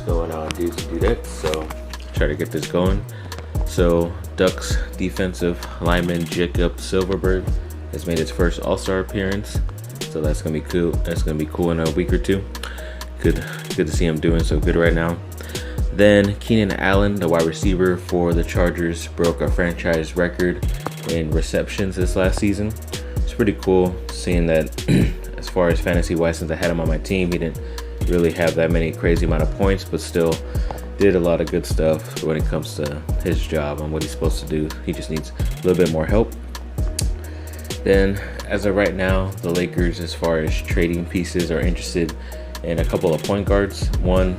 going on, dudes and dudettes? So try to get this going. So Ducks defensive lineman Jacob Silverberg has made his first All-Star appearance, so that's gonna be cool. That's gonna be cool in a week or two. Good to see him doing so good right now. Then Keenan Allen, the wide receiver for the Chargers, broke a franchise record in receptions this last season. It's pretty cool seeing that. As far as fantasy-wise, since I had him on my team, he didn't really have that many crazy amount of points, but still did a lot of good stuff when it comes to his job and what he's supposed to do. He just needs a little bit more help. Then, as of right now, the Lakers, as far as trading pieces, are interested in a couple of point guards. One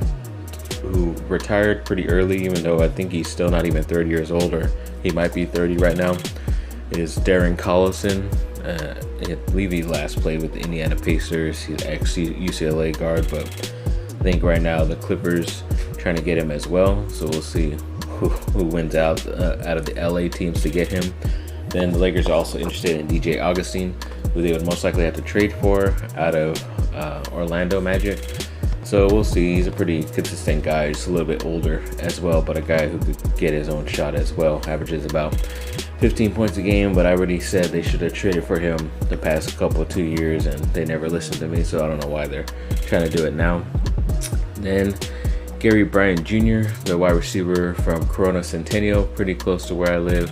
who retired pretty early, even though I think he's still not even 30 years old, or he might be 30 right now, is Darren Collison. I believe he last played with the Indiana Pacers. He's ex-UCLA guard, but I think right now the Clippers trying to get him as well. So we'll see who wins out of the LA teams to get him. Then the Lakers are also interested in DJ Augustine, who they would most likely have to trade for out of Orlando Magic. So we'll see. He's a pretty consistent guy, just a little bit older as well, but a guy who could get his own shot as well. Averages about 15 points a game, but I already said they should have traded for him the past 2 years, and they never listened to me, so I don't know why they're trying to do it now. Then Gary Bryant Jr., the wide receiver from Corona Centennial, pretty close to where I live.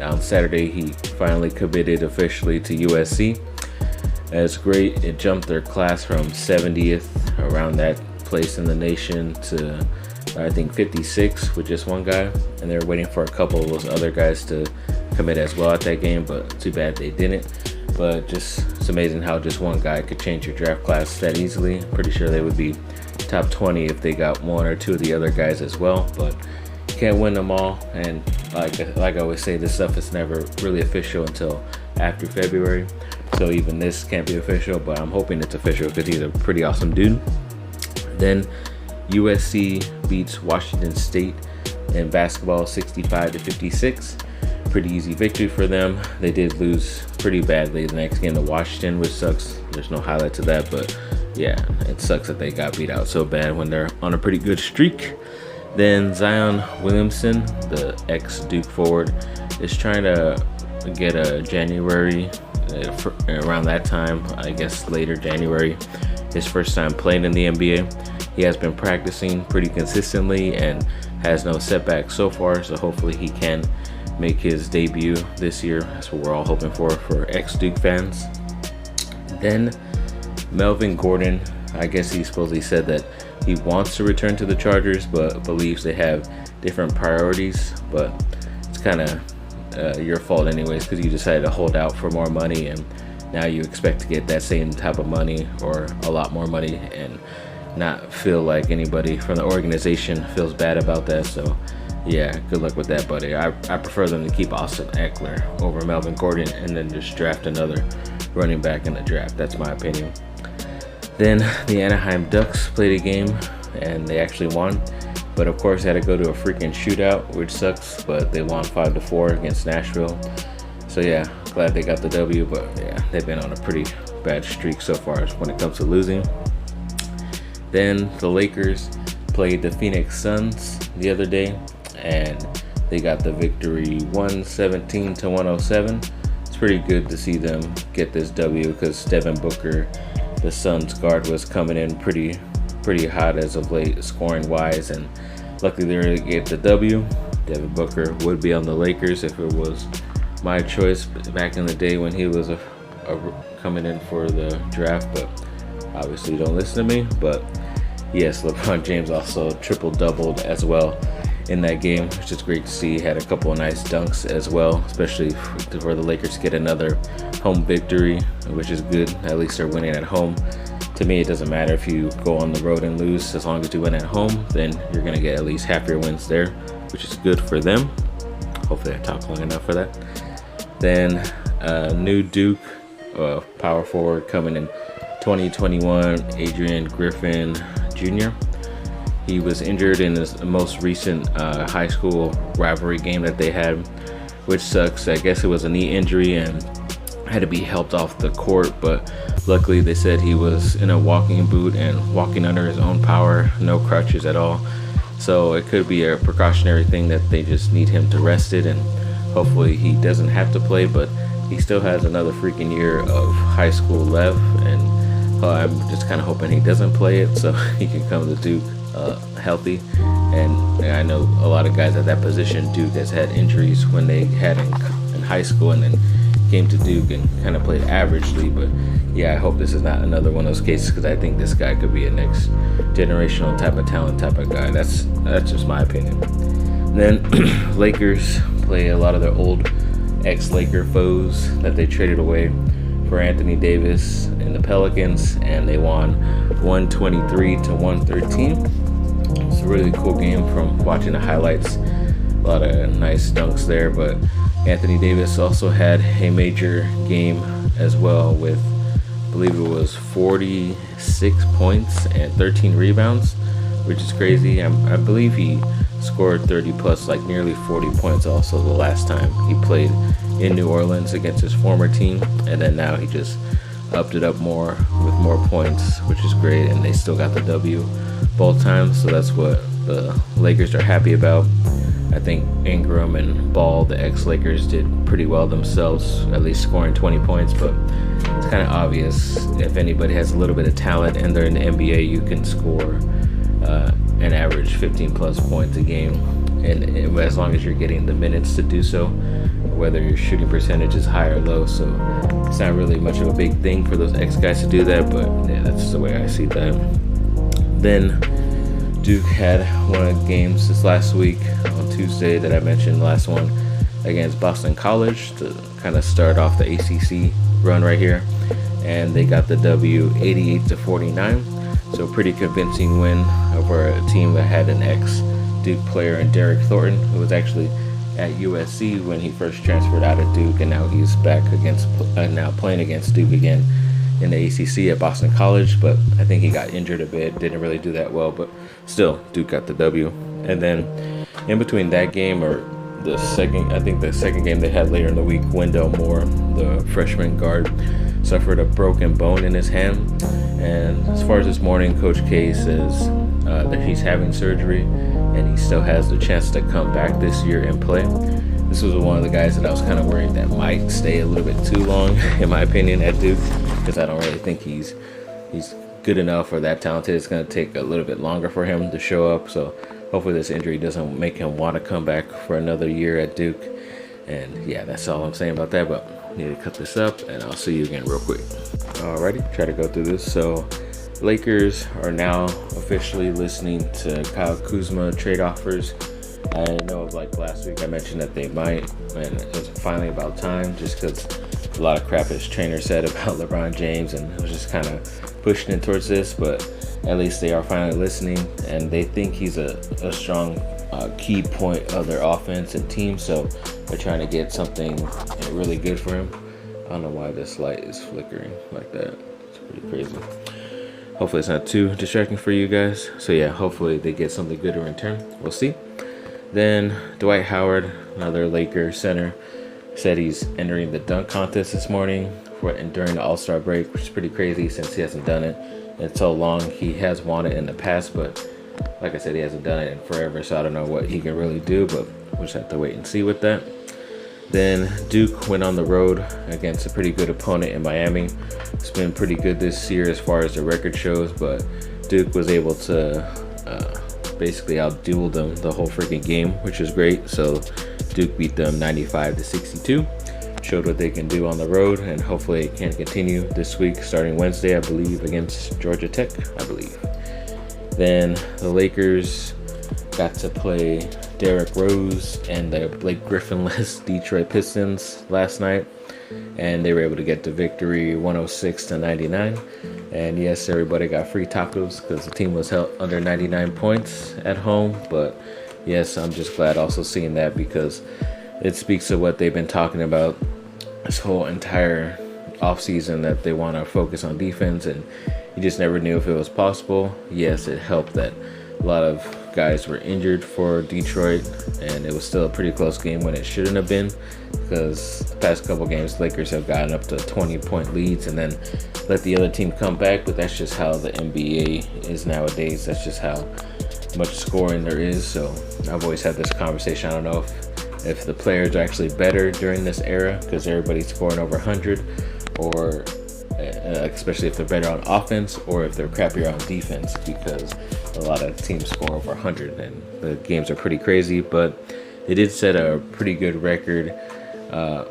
On Saturday, he finally committed officially to USC. That's great. It jumped their class from 70th, around that place in the nation, to I think 56 with just one guy, and they're waiting for a couple of those other guys to commit as well at that game, but too bad they didn't. But just, it's amazing how just one guy could change your draft class that easily. Pretty sure they would be top 20 if they got one or two of the other guys as well, but you can't win them all. And like I always say, this stuff is never really official until after February, so even this can't be official, but I'm hoping it's official because he's a pretty awesome dude. Then USC beats Washington State in basketball 65-56. Pretty easy victory for them. They did lose pretty badly the next game to Washington, which sucks. There's no highlight to that, but yeah, it sucks that they got beat out so bad when they're on a pretty good streak. Then Zion Williamson, the ex-Duke forward, is trying to get a January, around that time, I guess later January, his first time playing in the NBA. He has been practicing pretty consistently and has no setbacks so far, so hopefully he can make his debut this year. That's what we're all hoping for ex-Duke fans. Then Melvin Gordon, I guess he supposedly said that he wants to return to the Chargers, but believes they have different priorities. But it's kind of your fault anyways, because you decided to hold out for more money, and now you expect to get that same type of money or a lot more money and not feel like anybody from the organization feels bad about that. So yeah, good luck with that, buddy. I prefer them to keep Austin Eckler over Melvin Gordon and then just draft another running back in the draft. That's my opinion. Then the Anaheim Ducks played a game and they actually won, but of course they had to go to a freaking shootout, which sucks, but they won 5-4 against Nashville. So yeah, glad they got the W, but yeah, they've been on a pretty bad streak so far when it comes to losing. Then the Lakers played the Phoenix Suns the other day, and they got the victory 117-107. It's pretty good to see them get this W because Devin Booker, the Suns guard, was coming in pretty hot as of late, scoring wise, and luckily they were able to get the W. Devin Booker would be on the Lakers if it was my choice back in the day when he was coming in for the draft, but obviously don't listen to me. But yes, LeBron James also triple-doubled as well in that game, which is great to see. He had a couple of nice dunks as well, especially for the Lakers to get another home victory, which is good. At least they're winning at home. To me, it doesn't matter if you go on the road and lose. As long as you win at home, then you're going to get at least half your wins there, which is good for them. Hopefully I talked long enough for that. Then new Duke power forward coming in 2021, Adrian Griffin Jr. He was injured in his most recent high school rivalry game that they had, which sucks. I guess it was a knee injury, and had to be helped off the court, but luckily they said he was in a walking boot and walking under his own power, no crutches at all. So it could be a precautionary thing that they just need him to rest it, and hopefully he doesn't have to play, but he still has another freaking year of high school left, and I'm just kind of hoping he doesn't play it so he can come to Duke healthy. And I know a lot of guys at that position, Duke has had injuries when they had in high school and then came to Duke and kind of played averagely. But yeah, I hope this is not another one of those cases, because I think this guy could be a next generational type of talent type of guy. That's just my opinion. And then Lakers play a lot of their old ex-Laker foes that they traded away for Anthony Davis and the Pelicans, and they won 123-113. It's a really cool game from watching the highlights. A lot of nice dunks there, but Anthony Davis also had a major game as well with, I believe it was 46 points and 13 rebounds, which is crazy. I believe he scored 30 plus, like nearly 40 points also the last time he played in New Orleans against his former team, and then now he just upped it up more with more points, which is great, and they still got the W both times, so that's what the Lakers are happy about. I think Ingram and Ball, the ex-Lakers, did pretty well themselves, at least scoring 20 points, but it's kind of obvious if anybody has a little bit of talent and they're in the NBA, you can score an average 15 plus points a game, and as long as you're getting the minutes to do so, whether your shooting percentage is high or low. So it's not really much of a big thing for those ex-guys to do that, but yeah, that's the way I see that. Then Duke had one of the games this last week on Tuesday that I mentioned, the last one against Boston College, to kind of start off the ACC run right here, and they got the W 88-49. So pretty convincing win over a team that had an ex-Duke player in Derek Thornton, who was actually at USC when he first transferred out of Duke, and now he's back now playing against Duke again in the ACC at Boston College. But I think he got injured a bit, didn't really do that well, but still Duke got the W. And then in between that game, or the second game they had later in the week, Wendell Moore, the freshman guard, suffered a broken bone in his hand. And as far as this morning, Coach K says that he's having surgery and he still has the chance to come back this year and play. This was one of the guys that I was kind of worried that might stay a little bit too long, in my opinion, at Duke, because I don't really think he's good enough or that talented. It's going to take a little bit longer for him to show up. So hopefully this injury doesn't make him want to come back for another year at Duke. And yeah, that's all I'm saying about that, but I need to cut this up and I'll see you again real quick. Alrighty, try to go through this. So Lakers are now officially listening to Kyle Kuzma trade offers. I know, like last week, I mentioned that they might, and it's finally about time, just because a lot of crap his trainer said about LeBron James, and it was just kind of pushing it towards this, but at least they are finally listening, and they think he's a strong key point of their offense and team, so they're trying to get something really good for him. I don't know why this light is flickering like that. It's pretty crazy. Hopefully it's not too distracting for you guys. So yeah, hopefully they get something good in return. We'll see. Then Dwight Howard, another Laker center, said he's entering the dunk contest this morning during the All-Star break, which is pretty crazy since he hasn't done it in so long. He has won it in the past, but like I said, he hasn't done it in forever, so I don't know what he can really do, but we'll just have to wait and see with that. Then Duke went on the road against a pretty good opponent in Miami. It's been pretty good this year as far as the record shows, but Duke was able to basically outduel them the whole freaking game, which is great. So Duke beat them 95-62, showed what they can do on the road, and hopefully it can continue this week, starting Wednesday, I believe, against Georgia Tech, I believe. Then the Lakers got to play Derrick Rose and the Blake Griffin-less Detroit Pistons last night, and they were able to get the victory 106-99. And yes, everybody got free tacos because the team was held under 99 points at home. But yes, I'm just glad also seeing that, because it speaks to what they've been talking about this whole entire offseason, that they want to focus on defense, and you just never knew if it was possible. Yes, it helped that a lot of guys were injured for Detroit, and it was still a pretty close game when it shouldn't have been, because the past couple games Lakers have gotten up to 20-point leads and then let the other team come back. But that's just how the NBA is nowadays. That's just how much scoring there is. So I've always had this conversation. I don't know if the players are actually better during this era because everybody's scoring over 100, or especially if they're better on offense, or if they're crappier on defense, because a lot of teams score over 100 and the games are pretty crazy. But they did set a pretty good record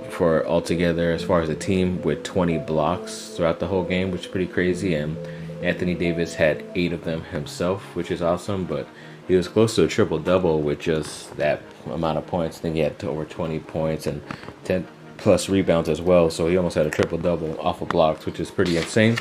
for altogether as far as a team, with 20 blocks throughout the whole game, which is pretty crazy. And Anthony Davis had 8 of them himself, which is awesome. But he was close to a triple-double with just that amount of points. I think he had over 20 points and 10 plus rebounds as well. So he almost had a triple-double off of blocks, which is pretty insane.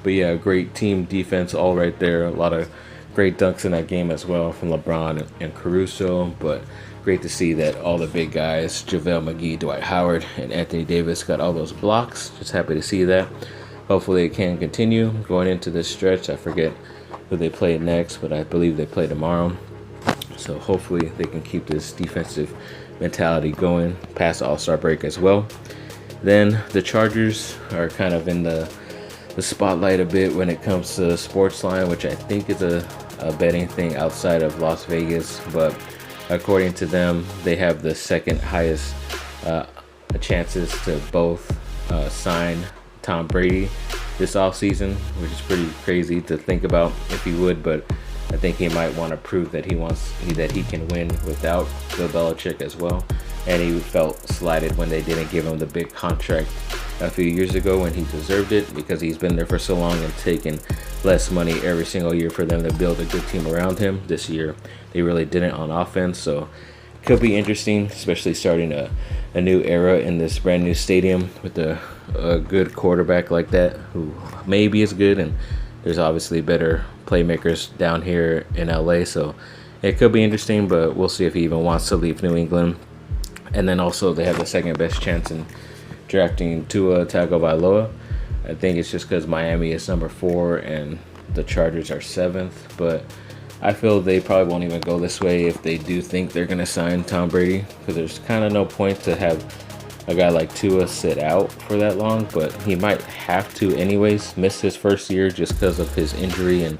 But yeah, great team defense all right there. A lot of great dunks in that game as well from LeBron and Caruso. But great to see that all the big guys, JaVale McGee, Dwight Howard, and Anthony Davis, got all those blocks. Just happy to see that. Hopefully it can continue going into this stretch. I forget who they play next, but I believe they play tomorrow. So hopefully they can keep this defensive mentality going past the All-Star break as well. Then the Chargers are kind of in the spotlight a bit when it comes to sports line, which I think is a betting thing outside of Las Vegas. But according to them, they have the second highest chances to both sign Tom Brady this offseason, which is pretty crazy to think about if he would. But I think he might want to prove that he can win without Bill Belichick as well. And he felt slighted when they didn't give him the big contract a few years ago when he deserved it, because he's been there for so long and taken less money every single year for them to build a good team around him. This year they really didn't on offense, so it could be interesting, especially starting a new era in this brand new stadium with a good quarterback like that, who maybe is good. And there's obviously better playmakers down here in LA, so it could be interesting, but we'll see if he even wants to leave New England. And then also they have the second best chance in drafting Tua Tagovailoa. I think it's just because Miami is number 4 and the Chargers are 7th, but I feel they probably won't even go this way if they do think they're going to sign Tom Brady, because there's kind of no point to have a guy like Tua sit out for that long. But he might have to anyways miss his first year just because of his injury and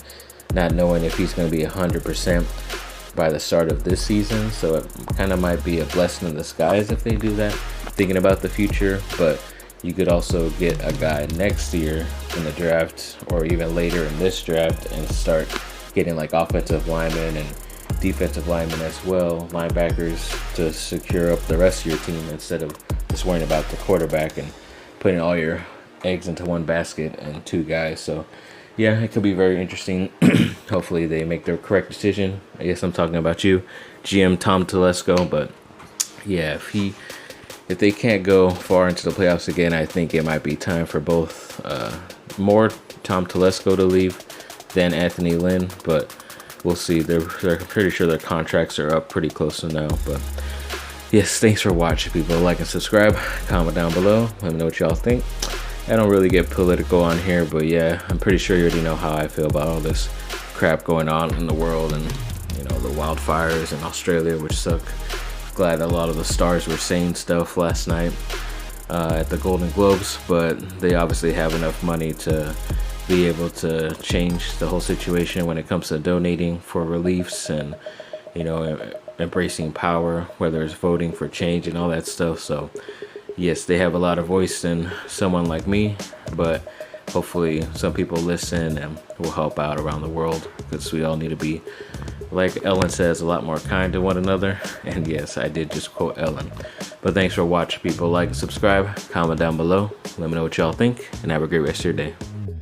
not knowing if he's going to be 100% by the start of this season. So it kind of might be a blessing in disguise if they do that, thinking about the future. But you could also get a guy next year in the draft, or even later in this draft, and start getting like offensive linemen and defensive linemen as well, linebackers, to secure up the rest of your team instead of just worrying about the quarterback and putting all your eggs into one basket and 2 guys. So yeah, it could be very interesting. Hopefully they make the correct decision. I guess I'm talking about you, GM Tom Telesco. But yeah, if they can't go far into the playoffs again, I think it might be time for both more Tom Telesco to leave than Anthony Lynn. But we'll see. They're pretty sure their contracts are up pretty close to now. But yes, thanks for watching, people. Like and subscribe, comment down below, let me know what y'all think. I don't really get political on here, but yeah, I'm pretty sure you already know how I feel about all this crap going on in the world, and the wildfires in Australia, which suck. Glad a lot of the stars were saying stuff last night at the Golden Globes, but they obviously have enough money to be able to change the whole situation when it comes to donating for reliefs and embracing power, whether it's voting for change and all that stuff. So yes, they have a lot of voice in someone like me, but hopefully some people listen and will help out around the world, because we all need to be, like Ellen says, a lot more kind to one another. And yes, I did just quote Ellen. But thanks for watching, people. Like and subscribe, comment down below, let me know what y'all think, and have a great rest of your day.